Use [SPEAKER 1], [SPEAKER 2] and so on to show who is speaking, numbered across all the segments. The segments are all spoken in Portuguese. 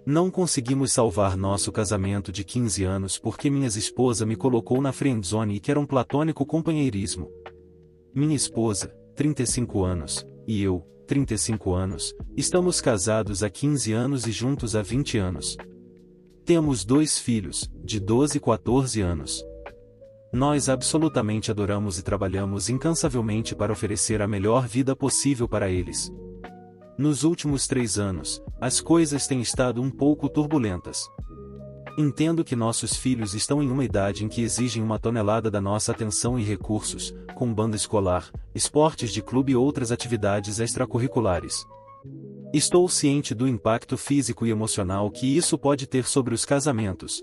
[SPEAKER 1] Não conseguimos salvar nosso casamento de 15 anos porque minha esposa me colocou na friendzone e quer um platônico companheirismo. Minha esposa, 35 anos, e eu, 35 anos, estamos casados há 15 anos e juntos há 20 anos. Temos 2 filhos, de 12 e 14 anos. Nós absolutamente adoramos e trabalhamos incansavelmente para oferecer a melhor vida possível para eles. Nos últimos 3 anos, as coisas têm estado um pouco turbulentas. Entendo que nossos filhos estão em uma idade em que exigem uma tonelada da nossa atenção e recursos, com banda escolar, esportes de clube e outras atividades extracurriculares. Estou ciente do impacto físico e emocional que isso pode ter sobre os casamentos.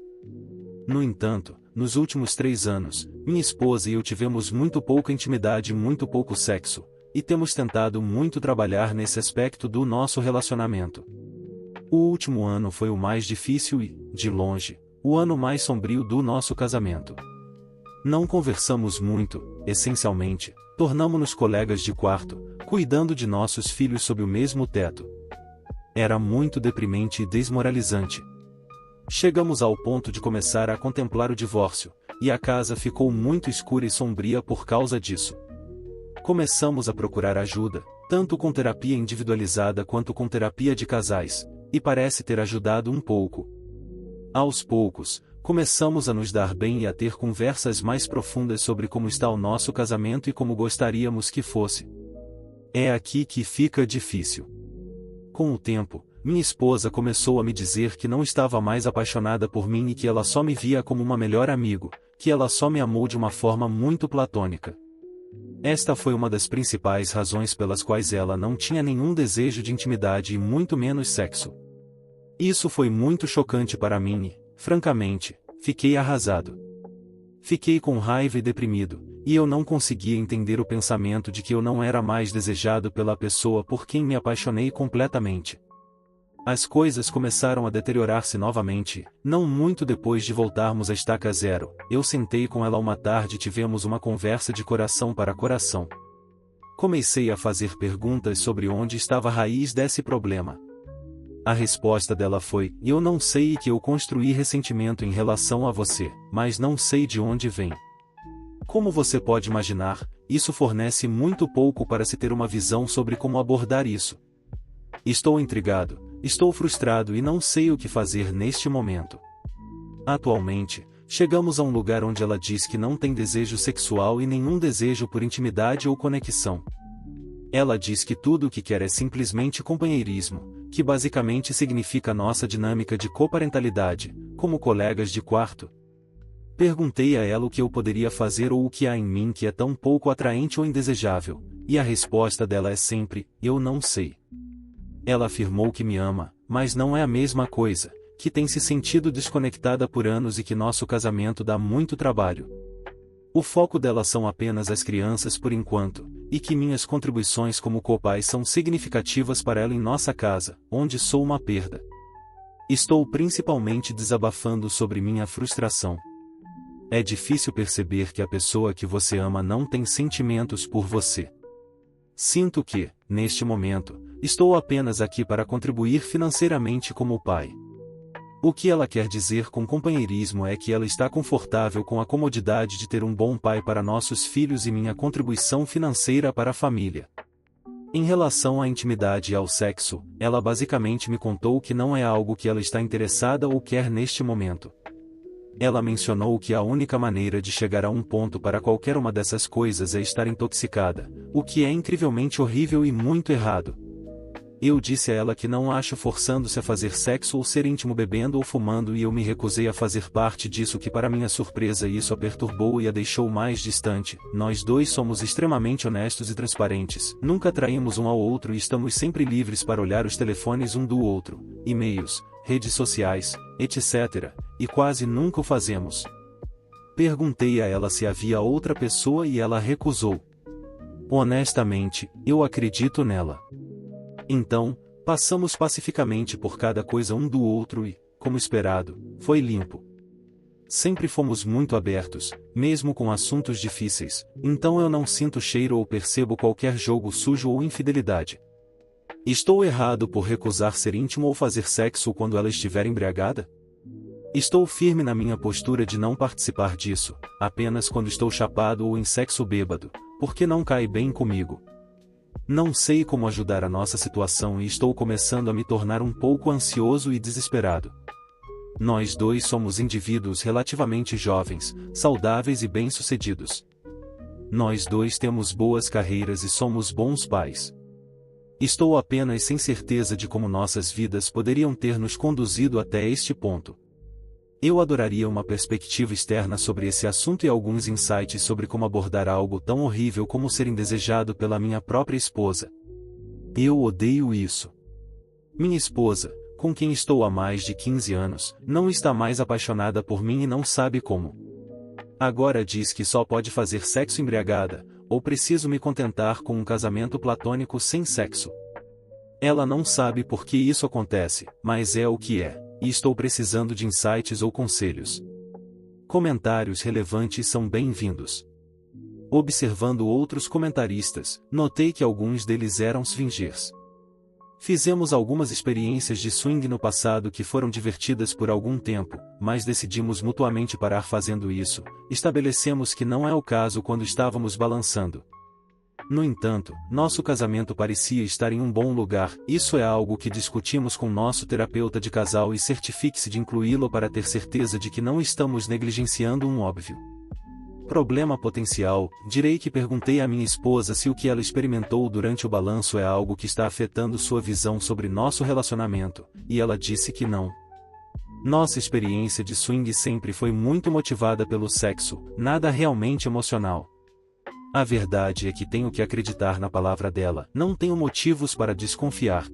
[SPEAKER 1] No entanto, nos últimos 3 anos, minha esposa e eu tivemos muito pouca intimidade e muito pouco sexo, e temos tentado muito trabalhar nesse aspecto do nosso relacionamento. O último ano foi o mais difícil e, de longe, o ano mais sombrio do nosso casamento. Não conversamos muito, essencialmente, tornamo-nos colegas de quarto, cuidando de nossos filhos sob o mesmo teto. Era muito deprimente e desmoralizante. Chegamos ao ponto de começar a contemplar o divórcio, e a casa ficou muito escura e sombria por causa disso. Começamos a procurar ajuda, tanto com terapia individualizada quanto com terapia de casais, e parece ter ajudado um pouco. Aos poucos, começamos a nos dar bem e a ter conversas mais profundas sobre como está o nosso casamento e como gostaríamos que fosse. É aqui que fica difícil. Com o tempo, minha esposa começou a me dizer que não estava mais apaixonada por mim e que ela só me via como uma melhor amigo, que ela só me amou de uma forma muito platônica. Esta foi uma das principais razões pelas quais ela não tinha nenhum desejo de intimidade e muito menos sexo. Isso foi muito chocante para mim e, francamente, fiquei arrasado. Fiquei com raiva e deprimido, e eu não conseguia entender o pensamento de que eu não era mais desejado pela pessoa por quem me apaixonei completamente. As coisas começaram a deteriorar-se novamente, não muito depois de voltarmos à estaca zero. Eu sentei com ela uma tarde e tivemos uma conversa de coração para coração. Comecei a fazer perguntas sobre onde estava a raiz desse problema. A resposta dela foi: eu não sei, e que eu construí ressentimento em relação a você, mas não sei de onde vem. Como você pode imaginar, isso fornece muito pouco para se ter uma visão sobre como abordar isso. Estou intrigado, estou frustrado e não sei o que fazer neste momento. Atualmente, chegamos a um lugar onde ela diz que não tem desejo sexual e nenhum desejo por intimidade ou conexão. Ela diz que tudo o que quer é simplesmente companheirismo, que basicamente significa nossa dinâmica de coparentalidade, como colegas de quarto. Perguntei a ela o que eu poderia fazer ou o que há em mim que é tão pouco atraente ou indesejável, e a resposta dela é sempre: eu não sei. Ela afirmou que me ama, mas não é a mesma coisa, que tem se sentido desconectada por anos e que nosso casamento dá muito trabalho. O foco dela são apenas as crianças por enquanto, e que minhas contribuições como copai são significativas para ela em nossa casa, onde sou uma perda. Estou principalmente desabafando sobre minha frustração. É difícil perceber que a pessoa que você ama não tem sentimentos por você. Sinto que, neste momento, estou apenas aqui para contribuir financeiramente como pai. O que ela quer dizer com companheirismo é que ela está confortável com a comodidade de ter um bom pai para nossos filhos e minha contribuição financeira para a família. Em relação à intimidade e ao sexo, ela basicamente me contou que não é algo que ela está interessada ou quer neste momento. Ela mencionou que a única maneira de chegar a um ponto para qualquer uma dessas coisas é estar intoxicada, o que é incrivelmente horrível e muito errado. Eu disse a ela que não acho forçando-se a fazer sexo ou ser íntimo bebendo ou fumando, e eu me recusei a fazer parte disso, que para minha surpresa isso a perturbou e a deixou mais distante. Nós dois somos extremamente honestos e transparentes, nunca traímos um ao outro e estamos sempre livres para olhar os telefones um do outro, e-mails, redes sociais, etc., e quase nunca o fazemos. Perguntei a ela se havia outra pessoa e ela recusou. Honestamente, eu acredito nela. Então, passamos pacificamente por cada coisa um do outro e, como esperado, foi limpo. Sempre fomos muito abertos, mesmo com assuntos difíceis, então eu não sinto cheiro ou percebo qualquer jogo sujo ou infidelidade. Estou errado por recusar ser íntimo ou fazer sexo quando ela estiver embriagada? Estou firme na minha postura de não participar disso, apenas quando estou chapado ou em sexo bêbado, porque não cai bem comigo. Não sei como ajudar a nossa situação e estou começando a me tornar um pouco ansioso e desesperado. Nós dois somos indivíduos relativamente jovens, saudáveis e bem-sucedidos. Nós dois temos boas carreiras e somos bons pais. Estou apenas sem certeza de como nossas vidas poderiam ter nos conduzido até este ponto. Eu adoraria uma perspectiva externa sobre esse assunto e alguns insights sobre como abordar algo tão horrível como ser indesejado pela minha própria esposa. Eu odeio isso. Minha esposa, com quem estou há mais de 15 anos, não está mais apaixonada por mim e não sabe como. Agora diz que só pode fazer sexo embriagada, ou preciso me contentar com um casamento platônico sem sexo. Ela não sabe por que isso acontece, mas é o que é. E estou precisando de insights ou conselhos. Comentários relevantes são bem-vindos. Observando outros comentaristas, notei que alguns deles eram swingers. Fizemos algumas experiências de swing no passado que foram divertidas por algum tempo, mas decidimos mutuamente parar fazendo isso. Estabelecemos que não é o caso quando estávamos balançando. No entanto, nosso casamento parecia estar em um bom lugar. Isso é algo que discutimos com nosso terapeuta de casal e certifique-se de incluí-lo para ter certeza de que não estamos negligenciando um óbvio problema potencial. Direi que perguntei à minha esposa se o que ela experimentou durante o balanço é algo que está afetando sua visão sobre nosso relacionamento, e ela disse que não. Nossa experiência de swing sempre foi muito motivada pelo sexo, nada realmente emocional. A verdade é que tenho que acreditar na palavra dela, não tenho motivos para desconfiar.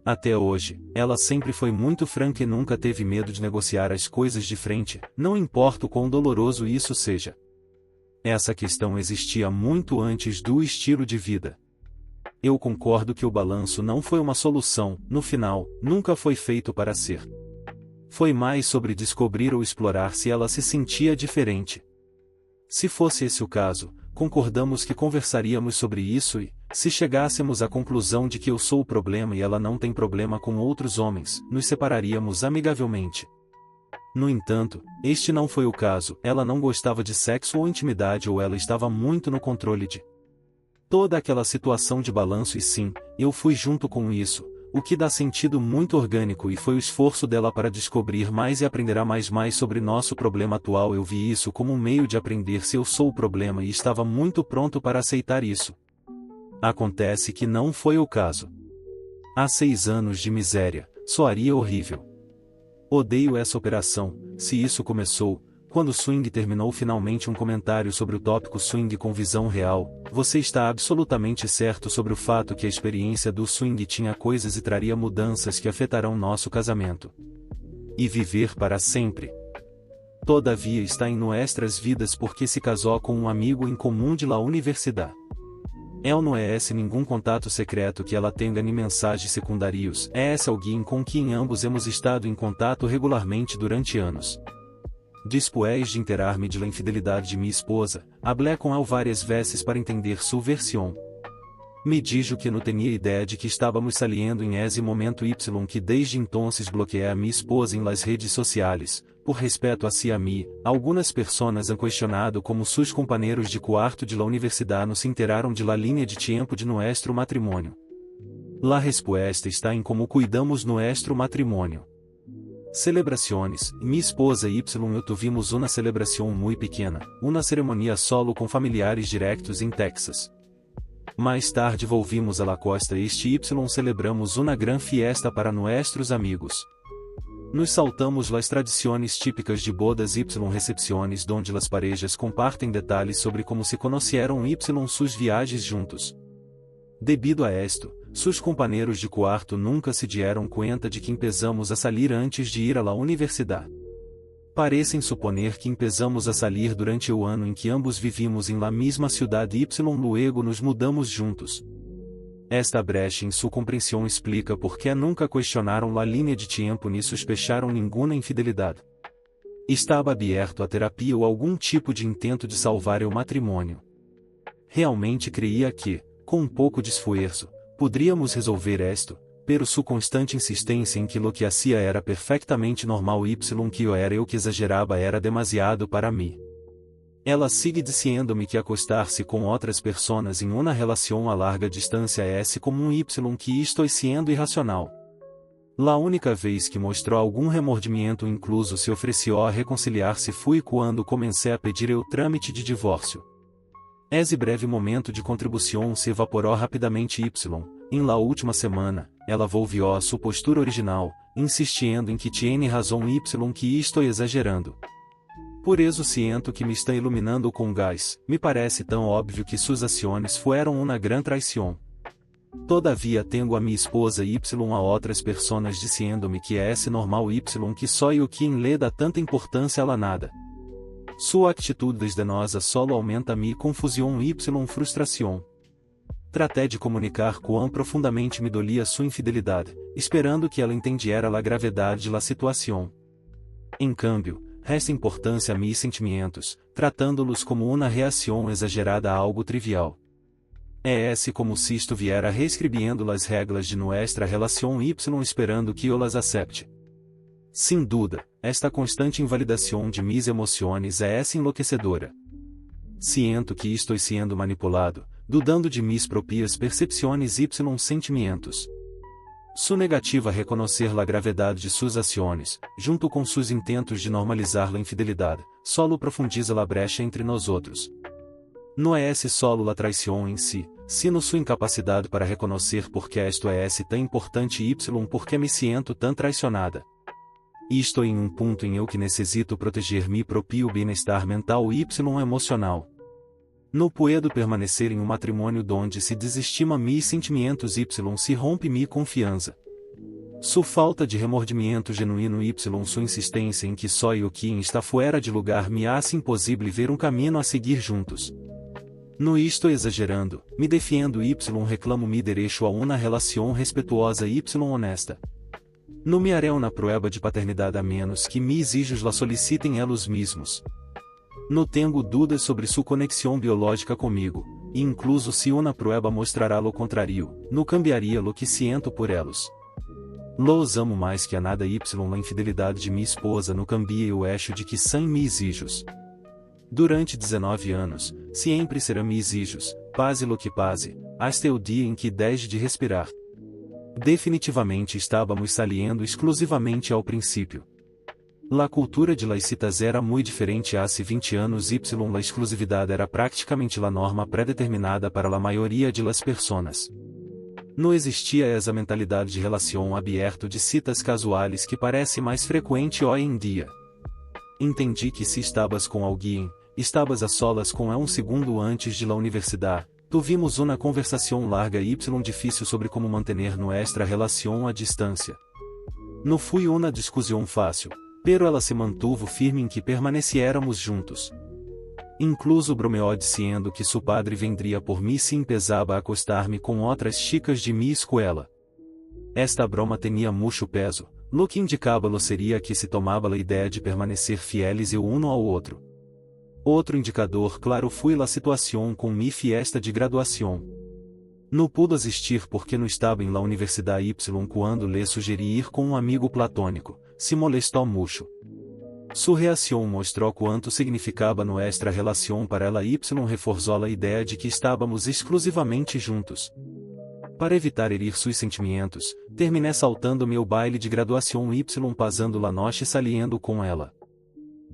[SPEAKER 1] Até hoje, ela sempre foi muito franca e nunca teve medo de negociar as coisas de frente, não importa o quão doloroso isso seja. Essa questão existia muito antes do estilo de vida. Eu concordo que o balanço não foi uma solução, no final, nunca foi feito para ser. Foi mais sobre descobrir ou explorar se ela se sentia diferente. Se fosse esse o caso, concordamos que conversaríamos sobre isso e, se chegássemos à conclusão de que eu sou o problema e ela não tem problema com outros homens, nos separaríamos amigavelmente. No entanto, este não foi o caso. Ela não gostava de sexo ou intimidade ou ela estava muito no controle de toda aquela situação de balanço e sim, eu fui junto com isso, o que dá sentido muito orgânico e foi o esforço dela para descobrir mais e aprenderá mais sobre nosso problema atual. Eu vi isso como um meio de aprender se eu sou o problema e estava muito pronto para aceitar isso. Acontece que não foi o caso. Há 6 anos de miséria, soaria horrível. Odeio essa operação. Se isso começou, quando o swing terminou. Finalmente um comentário sobre o tópico swing com visão real. Você está absolutamente certo sobre o fato que a experiência do swing tinha coisas e traria mudanças que afetarão nosso casamento. E viver para sempre. Todavia está em nossas vidas porque se casou com um amigo em comum de la universidade. Ela não é esse nenhum contato secreto que ela tenha nem mensagens secundários. É esse alguém com quem ambos hemos estado em contato regularmente durante anos. Depois de interar-me de la infidelidade de minha esposa, hablé com ela várias vezes para entender sua versão. Me dijo que não tinha ideia de que estávamos saliendo em esse momento y que desde entonces bloqueei a minha esposa em las redes sociais. Por respeto a si a mim, algumas pessoas han questionado como seus companheiros de quarto de la universidade não se enteraram de la linha de tempo de nuestro matrimônio. La respuesta está em como cuidamos nuestro matrimônio. Celebrações. Minha esposa y eu tuvimos uma celebração muito pequena, uma cerimônia solo com familiares directos em Texas. Mais tarde volvimos a la costa este y celebramos uma gran fiesta para nuestros amigos. Nos saltamos las tradiciones típicas de bodas y recepciones donde las parejas compartem detalhes sobre como se conheceram y sus viagens juntos. Debido a esto, seus companheiros de quarto nunca se dieron cuenta de que empezamos a salir antes de ir a la universidade. Parecem suponer que empezamos a salir durante o ano em que ambos vivimos em la misma ciudad y luego nos mudamos juntos. Esta brecha em sua compreensão explica por que nunca questionaram la linha de tempo ni sospecharam nenhuma infidelidade. Estava aberto a terapia ou algum tipo de intento de salvar o matrimônio. Realmente creia que, com um pouco de esforço, Podríamos resolver esto, pero su constante insistência em que lo que hacía era perfectamente normal y que eu era eu que exageraba era demasiado para mim. Ela sigue dizendo-me que acostar-se com outras pessoas em uma relação a larga distância é como y que estou sendo irracional. La única vez que mostrou algum remordimento incluso se ofereceu a reconciliar-se foi quando comecei a pedir o trâmite de divórcio. Esse breve momento de contribuição se evaporou rapidamente y, em la última semana, ela volviu a sua postura original, insistindo em que tiene razão y que estou exagerando. Por isso siento que me está iluminando com gás, me parece tão óbvio que suas ações foram uma grande traição. Todavia tenho a minha esposa y a outras pessoas dizendo-me que é normal y que só eu quem lhe dá tanta importância a la nada. Sua atitude desdenosa solo aumenta mi confusão y frustração. Tratei de comunicar quão profundamente me dolia sua infidelidade, esperando que ela entendiera a gravidade da situação. Em cambio, resta importância a mis sentimentos, tratando-los como uma reação exagerada a algo trivial. É como se estuviera reescribiendo as regras de nuestra relação y esperando que eu las acepte. Sem dúvida, esta constante invalidação de mis emoções é enlouquecedora. Siento que estou sendo manipulado, dudando de mis propias percepções y sentimentos. Sua negativa a reconhecer a gravidade de suas ações, junto com seus intentos de normalizar a infidelidade, solo profundiza a brecha entre nós outros. Não é solo a traição em si, sino sua incapacidade para reconhecer porque isto é tão importante y porque me siento tão traicionada. Estou em ponto em eu que necessito proteger mi propio bem-estar mental y emocional. Não puedo permanecer em matrimônio donde se desestima mis sentimentos y se rompe mi confiança. Sua falta de remordimento genuíno y sua insistência em que só eu quem está fora de lugar me hace impossível ver caminho a seguir juntos. Não estou exagerando, me defiendo y reclamo mi derecho a uma relação respetuosa y honesta. Não me haré uma prueba de paternidade a menos que mis hijos la solicitem elos mesmos. Não tenho dúvidas sobre sua conexão biológica comigo, e incluso se uma prueba mostrará lo contrário, não cambiaria lo que siento por elos. Los amo mais que a nada y a infidelidade de minha esposa não cambia o eixo de que são mis hijos. Durante 19 anos, sempre serão mis hijos, pase lo que pase, hasta o dia em que deixe de respirar. Definitivamente estávamos saliendo exclusivamente ao princípio. La cultura de las citas era muito diferente hace 20 anos y la exclusividade era praticamente la norma predeterminada para la maioria de las personas. Não existia essa mentalidade de relação aberto de citas casuais que parece mais frequente hoje em dia. Entendi que se estabas com alguém, estabas a solas com um segundo antes de la universidade. Tuvimos uma conversação larga y difícil sobre como manter nuestra relação à distância. Não foi uma discussão fácil, pero ela se mantuvo firme em que permaneciéramos juntos. Incluso bromeou dizendo que seu padre vendria por mim se empezaba a acostar-me com outras chicas de mi escuela. Esta broma tinha mucho peso, lo que indicava lo seria que se tomava a ideia de permanecer fieles o uno ao outro. Outro indicador claro foi a situação com mi fiesta de graduação. Não pude assistir porque não estava em la universidade y quando lhe sugeri ir com um amigo platônico, se molestou mucho. Sua reação mostrou quanto significava nuestra relação para ela y reforçou a ideia de que estávamos exclusivamente juntos. Para evitar herir seus sentimentos, terminei saltando meu baile de graduação y pasando la noche saliendo com ela.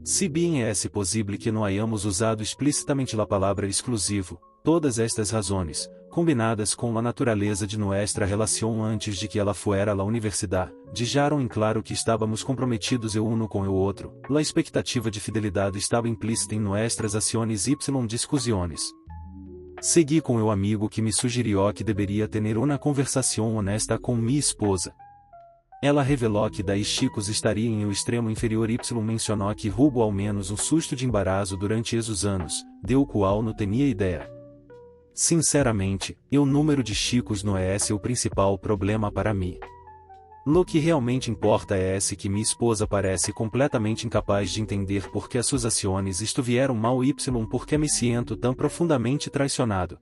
[SPEAKER 1] Se bem é possível que não hayamos usado explicitamente a palavra exclusivo, todas estas razões, combinadas com a natureza de nuestra relação antes de que ela fuera à universidade, deixaram em claro que estávamos comprometidos o uno com o outro. A expectativa de fidelidade estava implícita em nuestras ações y discussões. Segui com o amigo que me sugeriu que deveria ter uma conversação honesta com minha esposa. Ela revelou que 10 chicos estariam em o extremo inferior y mencionou que rubo ao menos um susto de embaraço durante esses anos, de o qual não tinha ideia. Sinceramente, o número de chicos não é esse o principal problema para mim. Lo que realmente importa é que minha esposa parece completamente incapaz de entender por que as suas ações estuvieram mal y porque me siento tão profundamente traicionado.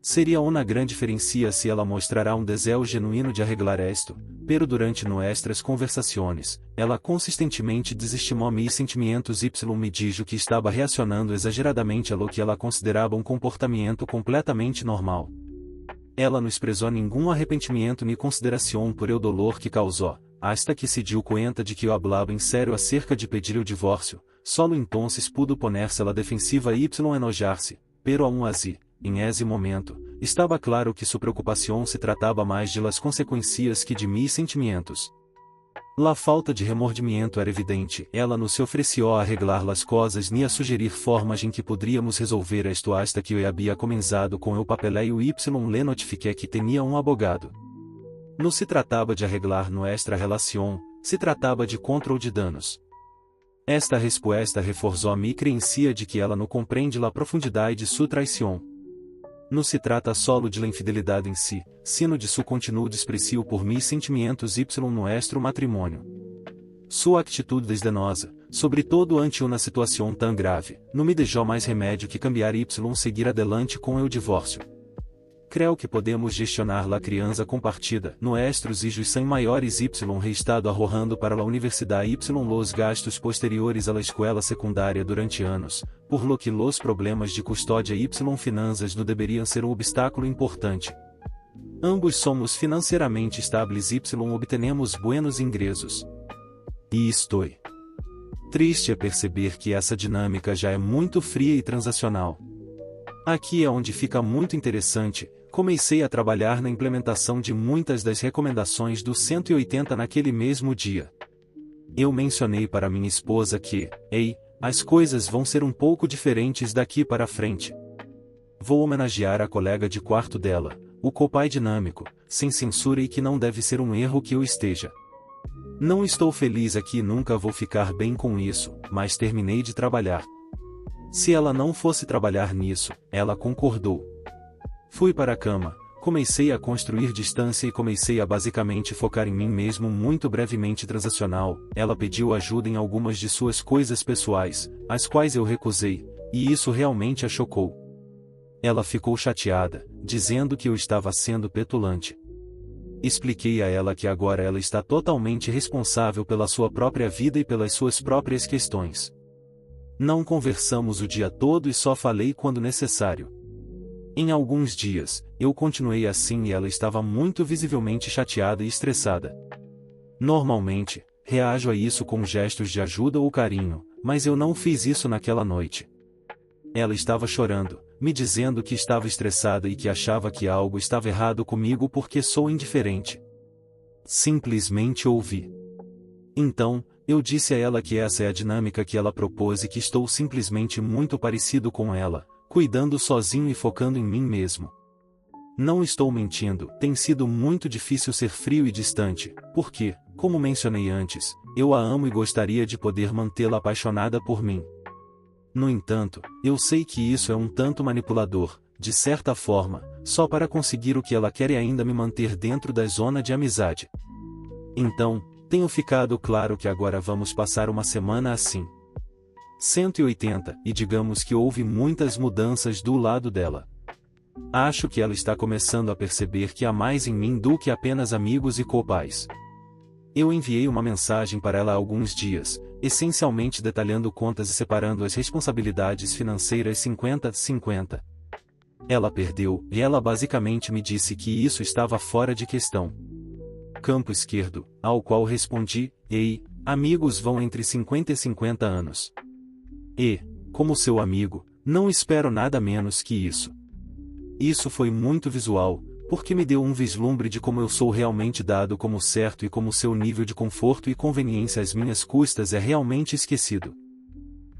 [SPEAKER 1] Seria una gran diferencia se ela mostrará um desejo genuíno de arreglar esto, pero durante nuestras conversaciones, ela consistentemente desestimou mis sentimentos y me dijo que estava reacionando exageradamente a lo que ela considerava um comportamento completamente normal. Ela não expressou nenhum arrependimento nem consideração por el dolor que causou, hasta que se dio cuenta de que eu hablaba em sério acerca de pedir o divórcio, solo entonces pudo ponerse a la defensiva y enojar-se, pero aún así, em esse momento, estava claro que sua preocupação se tratava mais de las consequências que de mis sentimentos. La falta de remordimento era evidente, ela não se ofereceu a arreglar las coisas nem a sugerir formas em que poderíamos resolver esto hasta que eu havia comenzado com o papeleo y le notifiqué que tinha um abogado. Não se tratava de arreglar nuestra relação, se tratava de control de danos. Esta resposta reforçou a minha crença de que ela não compreende la profundidade de sua traição. Não se trata solo de la infidelidade em si, sino de su continuo desprecio por mis sentimientos y nuestro matrimônio. Sua atitude desdenosa, sobretudo ante uma situação tão grave, não me deixou mais remédio que cambiar y seguir adelante com o divórcio. Creo que podemos gestionar la criança compartida, nuestros hijos sem maiores y reestado arrojando para la universidad y los gastos posteriores a la escuela secundária durante anos, por lo que los problemas de custódia y finanças não deveriam ser um obstáculo importante. Ambos somos financeiramente estáveis y obtenemos buenos ingressos. E estou triste a perceber que essa dinâmica já é muito fria e transacional. Aqui é onde fica muito interessante. Comecei a trabalhar na implementação de muitas das recomendações do 180 naquele mesmo dia. Eu mencionei para minha esposa que, as coisas vão ser um pouco diferentes daqui para frente. Vou homenagear a colega de quarto dela, o copai dinâmico, sem censura e que não deve ser um erro que eu esteja. Não estou feliz aqui e nunca vou ficar bem com isso, mas terminei de trabalhar. Se ela não fosse trabalhar nisso, ela concordou. Fui para a cama, comecei a construir distância e comecei a basicamente focar em mim mesmo muito brevemente transacional. Ela pediu ajuda em algumas de suas coisas pessoais, as quais eu recusei, e isso realmente a chocou. Ela ficou chateada, dizendo que eu estava sendo petulante. Expliquei a ela que agora ela está totalmente responsável pela sua própria vida e pelas suas próprias questões. Não conversamos o dia todo e só falei quando necessário. Em alguns dias, eu continuei assim e ela estava muito visivelmente chateada e estressada. Normalmente, reajo a isso com gestos de ajuda ou carinho, mas eu não fiz isso naquela noite. Ela estava chorando, me dizendo que estava estressada e que achava que algo estava errado comigo porque sou indiferente. Simplesmente ouvi. Então, eu disse a ela que essa é a dinâmica que ela propôs e que estou simplesmente muito parecido com ela, cuidando sozinho e focando em mim mesmo. Não estou mentindo, tem sido muito difícil ser frio e distante, porque, como mencionei antes, eu a amo e gostaria de poder mantê-la apaixonada por mim. No entanto, eu sei que isso é um tanto manipulador, de certa forma, só para conseguir o que ela quer e ainda me manter dentro da zona de amizade. Então, tenho ficado claro que agora vamos passar uma semana assim. 180, e digamos que houve muitas mudanças do lado dela. Acho que ela está começando a perceber que há mais em mim do que apenas amigos e copais. Eu enviei uma mensagem para ela há alguns dias, essencialmente detalhando contas e separando as responsabilidades financeiras 50-50. Ela perdeu, e ela basicamente me disse que isso estava fora de questão. Campo esquerdo, ao qual respondi, amigos vão entre 50 e 50 anos. E, como seu amigo, não espero nada menos que isso. Isso foi muito visual, porque me deu um vislumbre de como eu sou realmente dado como certo e como seu nível de conforto e conveniência às minhas custas é realmente esquecido.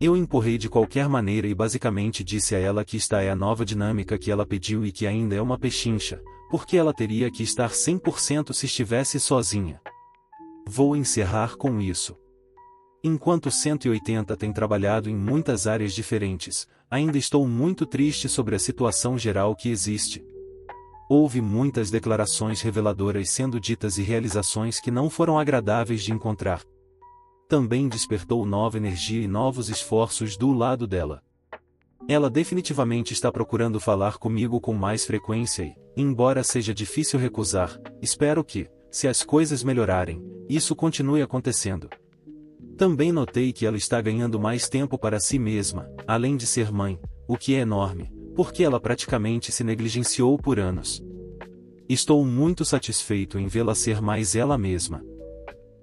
[SPEAKER 1] Eu empurrei de qualquer maneira e basicamente disse a ela que esta é a nova dinâmica que ela pediu e que ainda é uma pechincha, porque ela teria que estar 100% se estivesse sozinha. Vou encerrar com isso. Enquanto 180 tem trabalhado em muitas áreas diferentes, ainda estou muito triste sobre a situação geral que existe. Houve muitas declarações reveladoras sendo ditas e realizações que não foram agradáveis de encontrar. Também despertou nova energia e novos esforços do lado dela. Ela definitivamente está procurando falar comigo com mais frequência e, embora seja difícil recusar, espero que, se as coisas melhorarem, isso continue acontecendo. Também notei que ela está ganhando mais tempo para si mesma, além de ser mãe, o que é enorme, porque ela praticamente se negligenciou por anos. Estou muito satisfeito em vê-la ser mais ela mesma.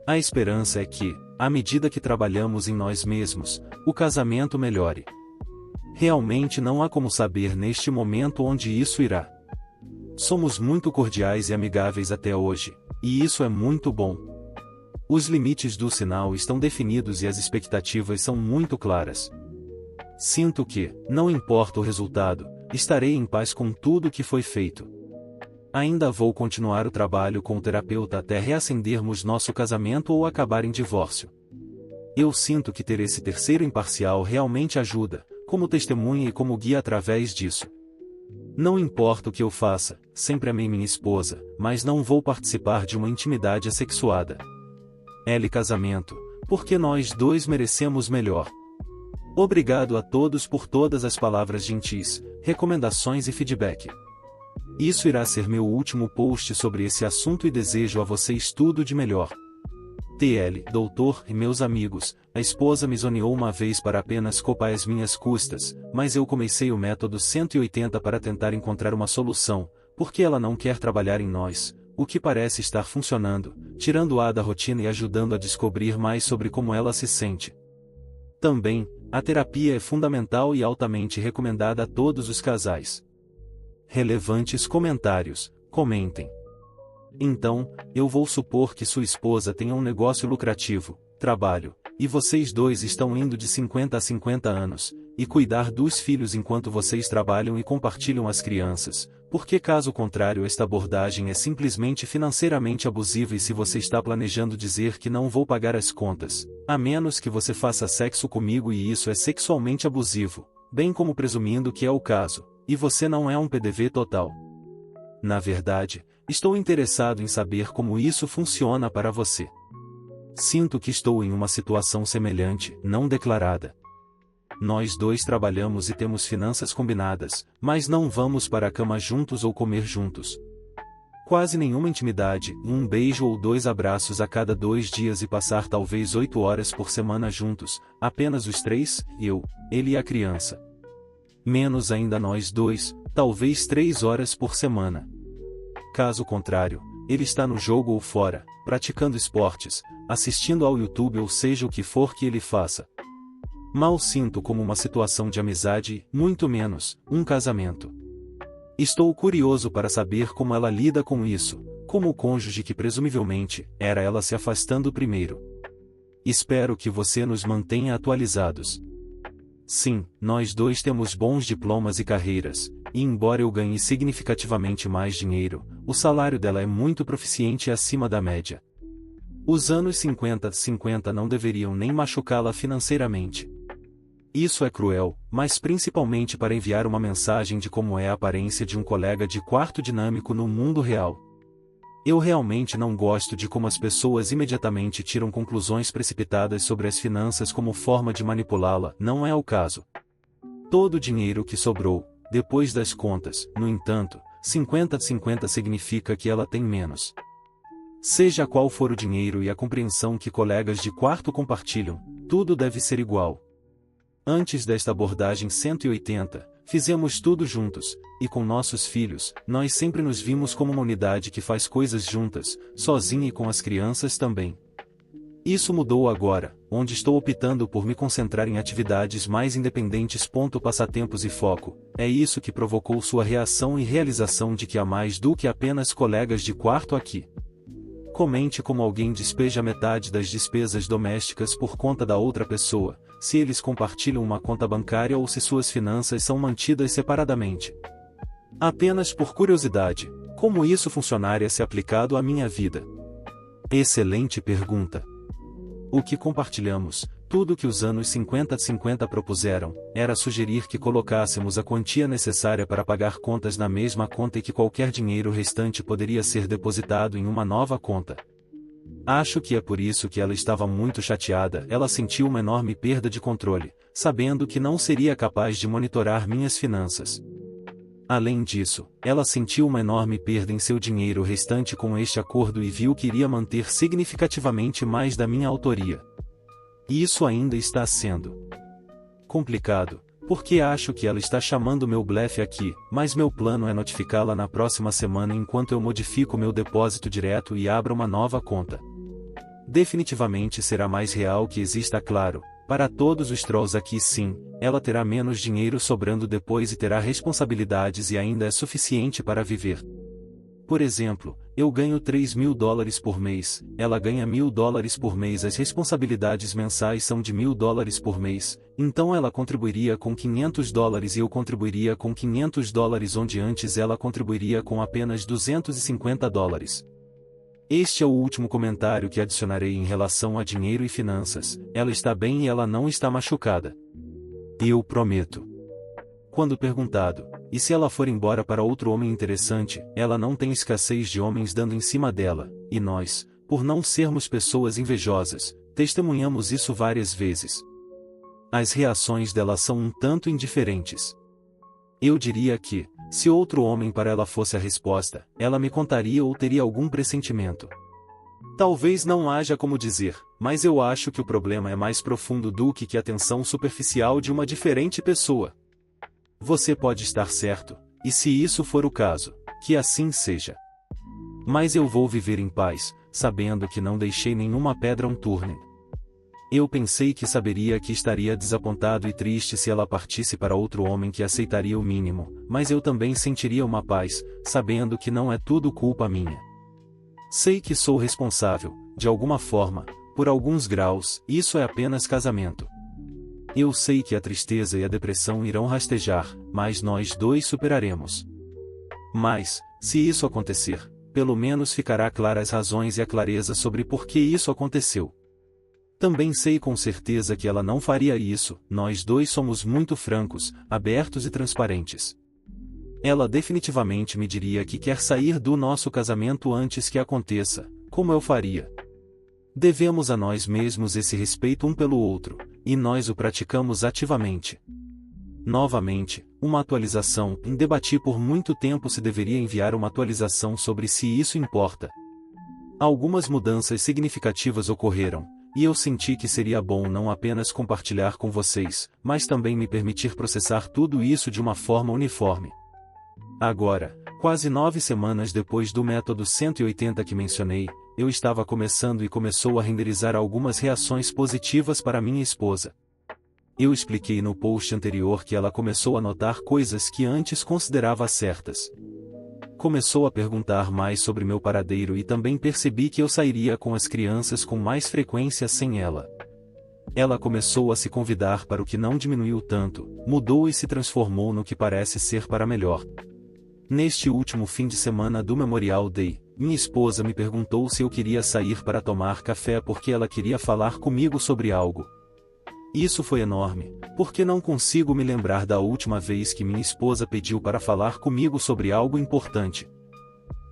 [SPEAKER 1] A esperança é que, à medida que trabalhamos em nós mesmos, o casamento melhore. Realmente não há como saber neste momento onde isso irá. Somos muito cordiais e amigáveis até hoje, e isso é muito bom. Os limites do sinal estão definidos e as expectativas são muito claras. Sinto que, não importa o resultado, estarei em paz com tudo que foi feito. Ainda vou continuar o trabalho com o terapeuta até reacendermos nosso casamento ou acabar em divórcio. Eu sinto que ter esse terceiro imparcial realmente ajuda, como testemunha e como guia através disso. Não importa o que eu faça, sempre amei minha esposa, mas não vou participar de uma intimidade assexuada. Casamento, porque nós dois merecemos melhor. Obrigado a todos por todas as palavras gentis, recomendações e feedback. Isso irá ser meu último post sobre esse assunto e desejo a vocês tudo de melhor. TL, doutor e meus amigos, a esposa me zoneou uma vez para apenas copar as minhas custas, mas eu comecei o método 180 para tentar encontrar uma solução, porque ela não quer trabalhar em nós, o que parece estar funcionando, tirando-a da rotina e ajudando a descobrir mais sobre como ela se sente. Também, a terapia é fundamental e altamente recomendada a todos os casais. Relevantes comentários, comentem. Então, eu vou supor que sua esposa tenha um negócio lucrativo, trabalho, e vocês dois estão indo de 50 a 50 anos, e cuidar dos filhos enquanto vocês trabalham e compartilham as crianças, porque caso contrário esta abordagem é simplesmente financeiramente abusiva e se você está planejando dizer que não vou pagar as contas, a menos que você faça sexo comigo e isso é sexualmente abusivo, bem como presumindo que é o caso, e você não é um PDV total. Na verdade, estou interessado em saber como isso funciona para você. Sinto que estou em uma situação semelhante, não declarada. Nós dois trabalhamos e temos finanças combinadas, mas não vamos para a cama juntos ou comer juntos. Quase nenhuma intimidade, um beijo ou 2 abraços a cada 2 dias e passar talvez 8 horas por semana juntos, apenas os 3, eu, ele e a criança. Menos ainda nós dois, talvez 3 horas por semana. Caso contrário, ele está no jogo ou fora, praticando esportes, assistindo ao YouTube ou seja o que for que ele faça. Mal sinto como uma situação de amizade, muito menos, um casamento. Estou curioso para saber como ela lida com isso, como o cônjuge que presumivelmente, era ela se afastando primeiro. Espero que você nos mantenha atualizados. Sim, nós dois temos bons diplomas e carreiras, e embora eu ganhe significativamente mais dinheiro, o salário dela é muito proficiente e acima da média. Os anos 50 não deveriam nem machucá-la financeiramente. Isso é cruel, mas principalmente para enviar uma mensagem de como é a aparência de um colega de quarto dinâmico no mundo real. Eu realmente não gosto de como as pessoas imediatamente tiram conclusões precipitadas sobre as finanças como forma de manipulá-la, não é o caso. Todo o dinheiro que sobrou, depois das contas, no entanto, 50-50 significa que ela tem menos. Seja qual for o dinheiro e a compreensão que colegas de quarto compartilham, tudo deve ser igual. Antes desta abordagem 180, fizemos tudo juntos, e com nossos filhos, nós sempre nos vimos como uma unidade que faz coisas juntas, sozinha e com as crianças também. Isso mudou agora, onde estou optando por me concentrar em atividades mais independentes. Passatempos e foco, é isso que provocou sua reação e realização de que há mais do que apenas colegas de quarto aqui. Comente como alguém despeja metade das despesas domésticas por conta da outra pessoa, se eles compartilham uma conta bancária ou se suas finanças são mantidas separadamente. Apenas por curiosidade, como isso funcionaria se aplicado à minha vida? Excelente pergunta. O que compartilhamos, tudo que os anos 50 propuseram, era sugerir que colocássemos a quantia necessária para pagar contas na mesma conta e que qualquer dinheiro restante poderia ser depositado em uma nova conta. Acho que é por isso que ela estava muito chateada. Ela sentiu uma enorme perda de controle, sabendo que não seria capaz de monitorar minhas finanças. Além disso, ela sentiu uma enorme perda em seu dinheiro restante com este acordo e viu que iria manter significativamente mais da minha autoria. E isso ainda está sendo complicado, porque acho que ela está chamando meu blefe aqui, mas meu plano é notificá-la na próxima semana enquanto eu modifico meu depósito direto e abro uma nova conta. Definitivamente será mais real que exista, claro. Para todos os trolls aqui, sim, ela terá menos dinheiro sobrando depois e terá responsabilidades e ainda é suficiente para viver. Por exemplo, eu ganho $3.000 por mês, ela ganha $1.000 por mês, as responsabilidades mensais são de $1.000 por mês, então ela contribuiria com $500 e eu contribuiria com $500 onde antes ela contribuiria com apenas $250. Este é o último comentário que adicionarei em relação a dinheiro e finanças. Ela está bem e ela não está machucada. Eu prometo. Quando perguntado, e se ela for embora para outro homem interessante, ela não tem escassez de homens dando em cima dela, e nós, por não sermos pessoas invejosas, testemunhamos isso várias vezes. As reações dela são um tanto indiferentes. Eu diria que, se outro homem para ela fosse a resposta, ela me contaria ou teria algum pressentimento. Talvez não haja como dizer, mas eu acho que o problema é mais profundo do que a atenção superficial de uma diferente pessoa. Você pode estar certo, e se isso for o caso, que assim seja. Mas eu vou viver em paz, sabendo que não deixei nenhuma pedra turning. Eu pensei que saberia que estaria desapontado e triste se ela partisse para outro homem que aceitaria o mínimo, mas eu também sentiria uma paz, sabendo que não é tudo culpa minha. Sei que sou responsável, de alguma forma, por alguns graus, isso é apenas casamento. Eu sei que a tristeza e a depressão irão rastejar, mas nós dois superaremos. Mas, se isso acontecer, pelo menos ficará clara as razões e a clareza sobre por que isso aconteceu. Também sei com certeza que ela não faria isso, nós dois somos muito francos, abertos e transparentes. Ela definitivamente me diria que quer sair do nosso casamento antes que aconteça, como eu faria. Devemos a nós mesmos esse respeito um pelo outro, e nós o praticamos ativamente. Novamente, uma atualização. Debati por muito tempo se deveria enviar uma atualização sobre se isso importa. Algumas mudanças significativas ocorreram, e eu senti que seria bom não apenas compartilhar com vocês, mas também me permitir processar tudo isso de uma forma uniforme. Agora, quase 9 semanas depois do método 180 que mencionei, eu estava começando e começou a renderizar algumas reações positivas para minha esposa. Eu expliquei no post anterior que ela começou a notar coisas que antes considerava certas. Começou a perguntar mais sobre meu paradeiro e também percebi que eu sairia com as crianças com mais frequência sem ela. Ela começou a se convidar para o que não diminuiu tanto, mudou e se transformou no que parece ser para melhor. Neste último fim de semana do Memorial Day, minha esposa me perguntou se eu queria sair para tomar café porque ela queria falar comigo sobre algo. Isso foi enorme, porque não consigo me lembrar da última vez que minha esposa pediu para falar comigo sobre algo importante.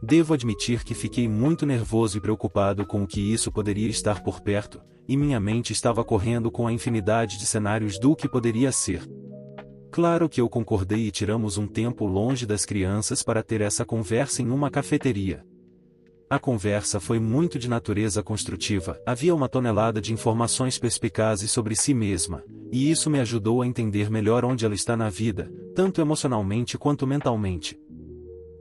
[SPEAKER 1] Devo admitir que fiquei muito nervoso e preocupado com o que isso poderia estar por perto, e minha mente estava correndo com a infinidade de cenários do que poderia ser. Claro que eu concordei e tiramos um tempo longe das crianças para ter essa conversa em uma cafeteria. A conversa foi muito de natureza construtiva, havia uma tonelada de informações perspicazes sobre si mesma, e isso me ajudou a entender melhor onde ela está na vida, tanto emocionalmente quanto mentalmente.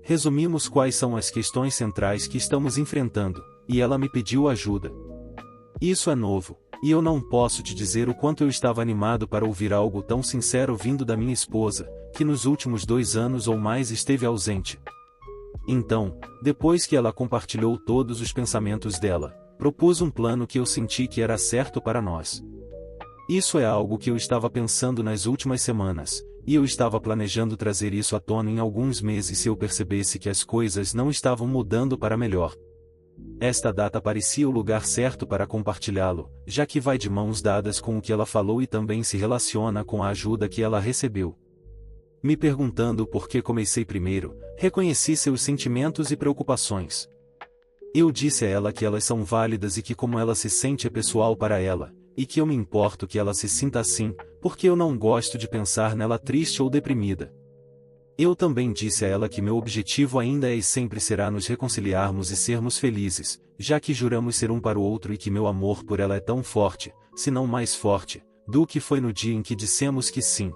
[SPEAKER 1] Resumimos quais são as questões centrais que estamos enfrentando, e ela me pediu ajuda. Isso é novo, e eu não posso te dizer o quanto eu estava animado para ouvir algo tão sincero vindo da minha esposa, que nos últimos 2 anos ou mais esteve ausente. Então, depois que ela compartilhou todos os pensamentos dela, propus um plano que eu senti que era certo para nós. Isso é algo que eu estava pensando nas últimas semanas, e eu estava planejando trazer isso à tona em alguns meses se eu percebesse que as coisas não estavam mudando para melhor. Esta data parecia o lugar certo para compartilhá-lo, já que vai de mãos dadas com o que ela falou e também se relaciona com a ajuda que ela recebeu. Me perguntando por que comecei primeiro, reconheci seus sentimentos e preocupações. Eu disse a ela que elas são válidas e que como ela se sente é pessoal para ela, e que eu me importo que ela se sinta assim, porque eu não gosto de pensar nela triste ou deprimida. Eu também disse a ela que meu objetivo ainda é e sempre será nos reconciliarmos e sermos felizes, já que juramos ser um para o outro e que meu amor por ela é tão forte, se não mais forte, do que foi no dia em que dissemos que sim.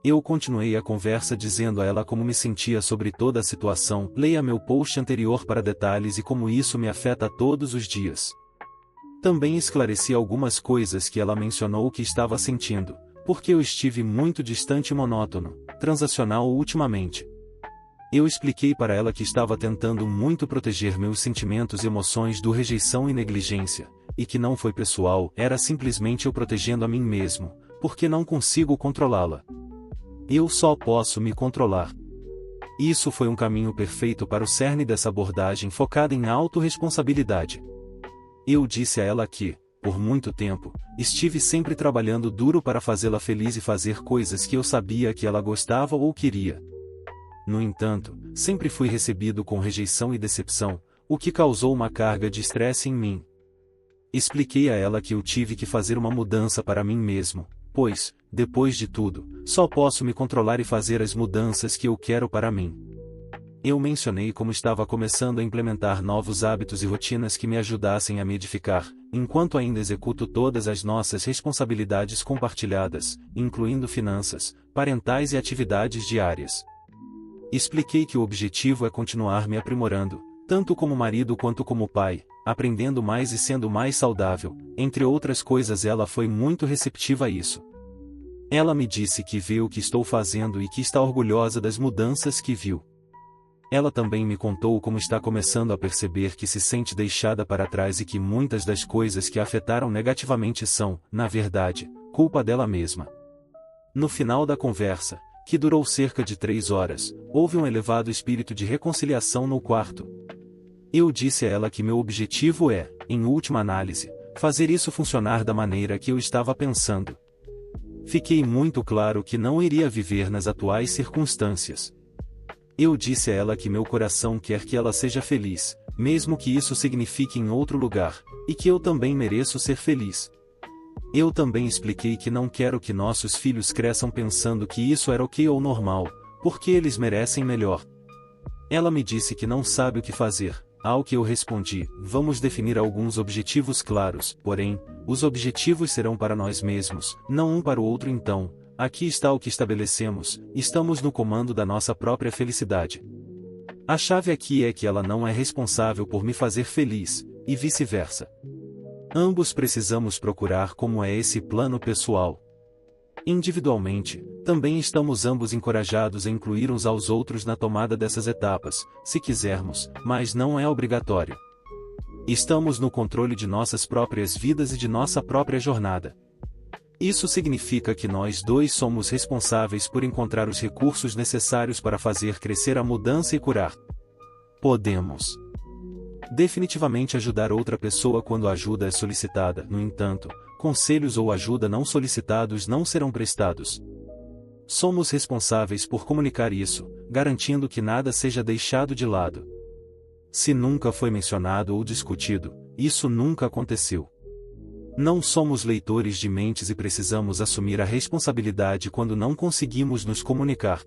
[SPEAKER 1] Eu continuei a conversa dizendo a ela como me sentia sobre toda a situação, leia meu post anterior para detalhes e como isso me afeta todos os dias. Também esclareci algumas coisas que ela mencionou que estava sentindo, porque eu estive muito distante e monótono, transacional ultimamente. Eu expliquei para ela que estava tentando muito proteger meus sentimentos e emoções do rejeição e negligência, e que não foi pessoal, era simplesmente eu protegendo a mim mesmo, porque não consigo controlá-la. Eu só posso me controlar. Isso foi um caminho perfeito para o cerne dessa abordagem focada em autorresponsabilidade. Eu disse a ela que, por muito tempo, estive sempre trabalhando duro para fazê-la feliz e fazer coisas que eu sabia que ela gostava ou queria. No entanto, sempre fui recebido com rejeição e decepção, o que causou uma carga de estresse em mim. Expliquei a ela que eu tive que fazer uma mudança para mim mesmo, pois, depois de tudo, só posso me controlar e fazer as mudanças que eu quero para mim. Eu mencionei como estava começando a implementar novos hábitos e rotinas que me ajudassem a me edificar, enquanto ainda executo todas as nossas responsabilidades compartilhadas, incluindo finanças, parentais e atividades diárias. Expliquei que o objetivo é continuar me aprimorando, tanto como marido quanto como pai, aprendendo mais e sendo mais saudável, entre outras coisas. Ela foi muito receptiva a isso. Ela me disse que vê o que estou fazendo e que está orgulhosa das mudanças que viu. Ela também me contou como está começando a perceber que se sente deixada para trás e que muitas das coisas que a afetaram negativamente são, na verdade, culpa dela mesma. No final da conversa, que durou cerca de 3 horas, houve um elevado espírito de reconciliação no quarto. Eu disse a ela que meu objetivo é, em última análise, fazer isso funcionar da maneira que eu estava pensando. Fiquei muito claro que não iria viver nas atuais circunstâncias. Eu disse a ela que meu coração quer que ela seja feliz, mesmo que isso signifique em outro lugar, e que eu também mereço ser feliz. Eu também expliquei que não quero que nossos filhos cresçam pensando que isso era ok ou normal, porque eles merecem melhor. Ela me disse que não sabe o que fazer, ao que eu respondi: vamos definir alguns objetivos claros, porém, os objetivos serão para nós mesmos, não um para o outro. Então, aqui está o que estabelecemos: estamos no comando da nossa própria felicidade. A chave aqui é que ela não é responsável por me fazer feliz, e vice-versa. Ambos precisamos procurar como é esse plano pessoal. Individualmente, também estamos ambos encorajados a incluir uns aos outros na tomada dessas etapas, se quisermos, mas não é obrigatório. Estamos no controle de nossas próprias vidas e de nossa própria jornada. Isso significa que nós dois somos responsáveis por encontrar os recursos necessários para fazer crescer a mudança e curar. Podemos definitivamente ajudar outra pessoa quando a ajuda é solicitada. No entanto, conselhos ou ajuda não solicitados não serão prestados. Somos responsáveis por comunicar isso, garantindo que nada seja deixado de lado. Se nunca foi mencionado ou discutido, isso nunca aconteceu. Não somos leitores de mentes e precisamos assumir a responsabilidade quando não conseguimos nos comunicar.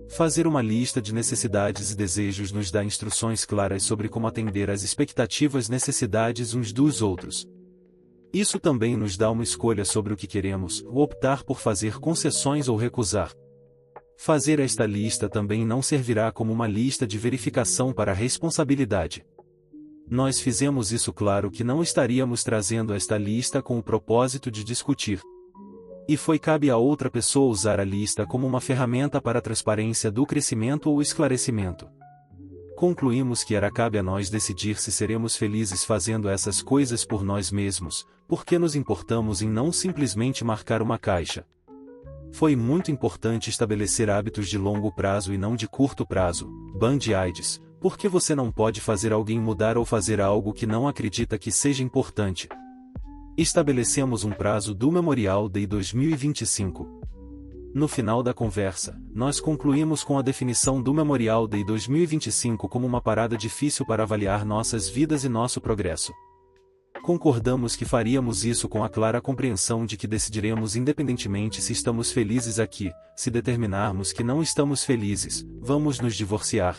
[SPEAKER 1] Fazer uma lista de necessidades e desejos nos dá instruções claras sobre como atender às expectativas e necessidades uns dos outros. Isso também nos dá uma escolha sobre o que queremos, ou optar por fazer concessões ou recusar. Fazer esta lista também não servirá como uma lista de verificação para a responsabilidade. Nós fizemos isso claro que não estaríamos trazendo esta lista com o propósito de discutir. E cabe a outra pessoa usar a lista como uma ferramenta para a transparência do crescimento ou esclarecimento. Concluímos que cabe a nós decidir se seremos felizes fazendo essas coisas por nós mesmos, porque nos importamos em não simplesmente marcar uma caixa. Foi muito importante estabelecer hábitos de longo prazo e não de curto prazo, Band-Aids, porque você não pode fazer alguém mudar ou fazer algo que não acredita que seja importante. Estabelecemos um prazo do Memorial Day 2025. No final da conversa, nós concluímos com a definição do Memorial Day 2025 como uma parada difícil para avaliar nossas vidas e nosso progresso. Concordamos que faríamos isso com a clara compreensão de que decidiremos independentemente se estamos felizes aqui. Se determinarmos que não estamos felizes, vamos nos divorciar.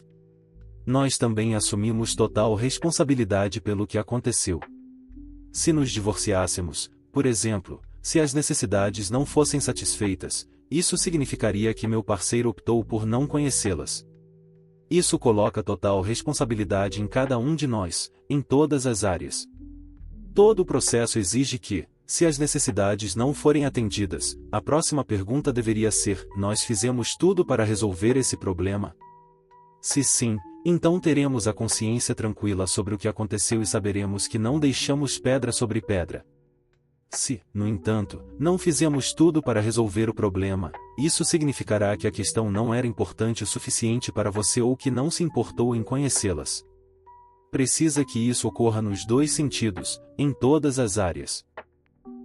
[SPEAKER 1] Nós também assumimos total responsabilidade pelo que aconteceu. Se nos divorciássemos, por exemplo, se as necessidades não fossem satisfeitas, isso significaria que meu parceiro optou por não conhecê-las. Isso coloca total responsabilidade em cada um de nós, em todas as áreas. Todo o processo exige que, se as necessidades não forem atendidas, a próxima pergunta deveria ser: nós fizemos tudo para resolver esse problema? Se sim, então teremos a consciência tranquila sobre o que aconteceu e saberemos que não deixamos pedra sobre pedra. Se, no entanto, não fizemos tudo para resolver o problema, isso significará que a questão não era importante o suficiente para você ou que não se importou em conhecê-las. Precisa que isso ocorra nos dois sentidos, em todas as áreas.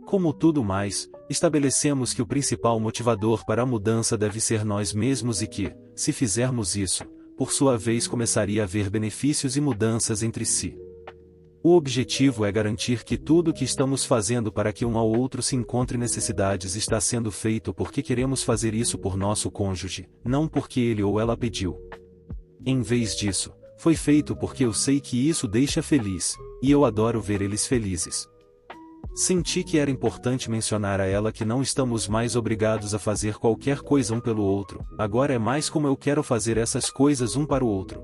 [SPEAKER 1] Como tudo mais, estabelecemos que o principal motivador para a mudança deve ser nós mesmos e que, se fizermos isso, por sua vez começaria a haver benefícios e mudanças entre si. O objetivo é garantir que tudo o que estamos fazendo para que um ao outro se encontre necessidades está sendo feito porque queremos fazer isso por nosso cônjuge, não porque ele ou ela pediu. Em vez disso, foi feito porque eu sei que isso deixa feliz, e eu adoro ver eles felizes. Senti que era importante mencionar a ela que não estamos mais obrigados a fazer qualquer coisa um pelo outro, agora é mais como eu quero fazer essas coisas um para o outro.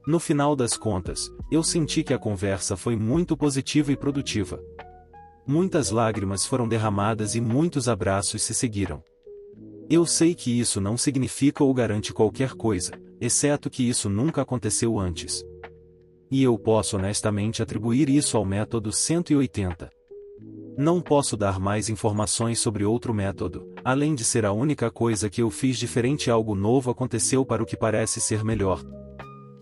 [SPEAKER 1] No final das contas, eu senti que a conversa foi muito positiva e produtiva. Muitas lágrimas foram derramadas e muitos abraços se seguiram. Eu sei que isso não significa ou garante qualquer coisa, exceto que isso nunca aconteceu antes. E eu posso honestamente atribuir isso ao método 180. Não posso dar mais informações sobre outro método, além de ser a única coisa que eu fiz diferente. Algo novo aconteceu para o que parece ser melhor.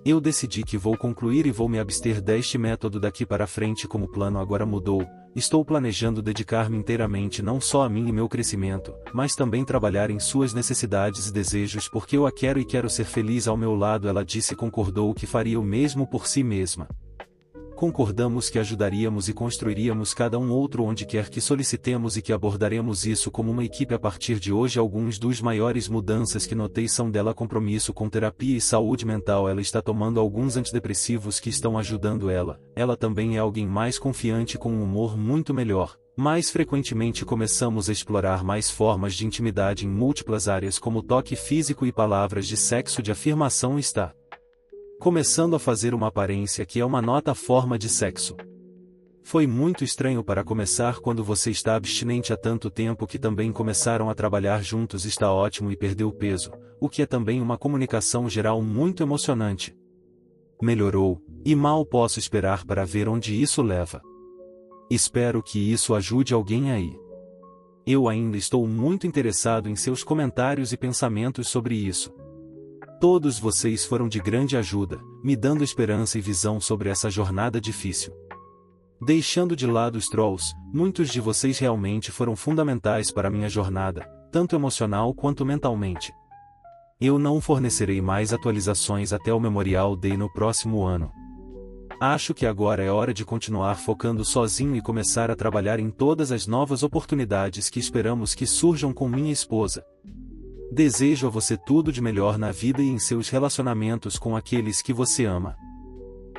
[SPEAKER 1] Eu decidi que vou concluir e vou me abster deste método daqui para frente. Como o plano agora mudou, estou planejando dedicar-me inteiramente não só a mim e meu crescimento, mas também trabalhar em suas necessidades e desejos porque eu a quero e quero ser feliz ao meu lado. Ela disse e concordou que faria o mesmo por si mesma. Concordamos que ajudaríamos e construiríamos cada um outro onde quer que solicitemos e que abordaremos isso como uma equipe a partir de hoje. Alguns dos maiores mudanças que notei são dela: compromisso com terapia e saúde mental. Ela está tomando alguns antidepressivos que estão ajudando ela. Ela também é alguém mais confiante com um humor muito melhor. Mais frequentemente começamos a explorar mais formas de intimidade em múltiplas áreas como toque físico e palavras de sexo de afirmação. Está começando a fazer uma aparência que é uma nota forma de sexo. Foi muito estranho para começar quando você está abstinente há tanto tempo que também começaram a trabalhar juntos. Está ótimo e perdeu peso, o que é também uma comunicação geral muito emocionante. Melhorou, e mal posso esperar para ver onde isso leva. Espero que isso ajude alguém aí. Eu ainda estou muito interessado em seus comentários e pensamentos sobre isso. Todos vocês foram de grande ajuda, me dando esperança e visão sobre essa jornada difícil. Deixando de lado os trolls, muitos de vocês realmente foram fundamentais para minha jornada, tanto emocional quanto mentalmente. Eu não fornecerei mais atualizações até o Memorial Day no próximo ano. Acho que agora é hora de continuar focando sozinho e começar a trabalhar em todas as novas oportunidades que esperamos que surjam com minha esposa. Desejo a você tudo de melhor na vida e em seus relacionamentos com aqueles que você ama.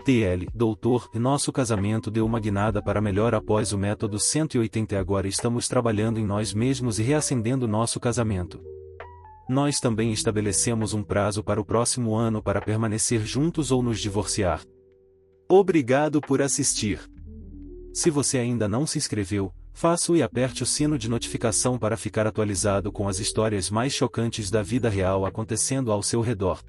[SPEAKER 1] TL, doutor, nosso casamento deu uma guinada para melhor após o método 180 e agora estamos trabalhando em nós mesmos e reacendendo nosso casamento. Nós também estabelecemos um prazo para o próximo ano para permanecer juntos ou nos divorciar. Obrigado por assistir. Se você ainda não se inscreveu, faça-o e aperte o sino de notificação para ficar atualizado com as histórias mais chocantes da vida real acontecendo ao seu redor.